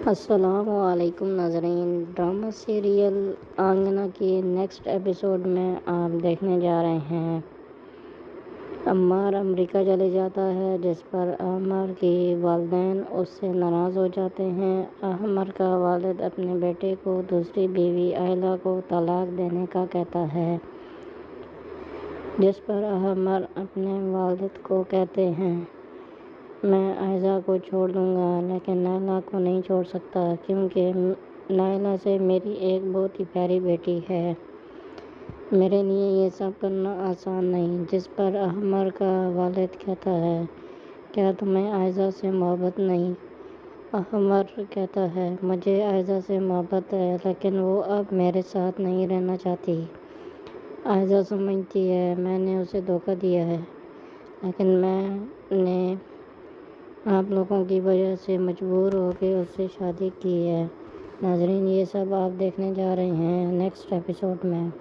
अस्सलामुअलैकुम नाज़रीन। Drama serial आंगना के नेक्स्ट एपिसोड में आप देखने जा रहे हैं अम्मार अमेरिका चले जाता है, जिस पर अम्मार के वालिदैन उससे नाराज़ हो जाते हैं। अम्मार का वालिद अपने बेटे को दूसरी बीवी आयला को तलाक देने का कहता है, जिस पर अम्मार अपने वालिद को कहते हैं, मैं आयज़ा को छोड़ दूंगा लेकिन नायला को नहीं छोड़ सकता, क्योंकि नायला से मेरी एक बहुत ही प्यारी बेटी है। मेरे लिए ये सब करना आसान नहीं। जिस पर अम्मार का वालिद कहता है, क्या तुम्हें आयज़ा से मोहब्बत नहीं? अम्मार कहता है, मुझे आयज़ा से मोहब्बत है, लेकिन वो अब मेरे साथ नहीं रहना चाहती। आयज़ा समझती है मैंने उसे धोखा दिया है, लेकिन मैंने आप लोगों की वजह से मजबूर होकर उससे शादी की है। नाज़रीन, ये सब आप देखने जा रहे हैं नेक्स्ट एपिसोड में।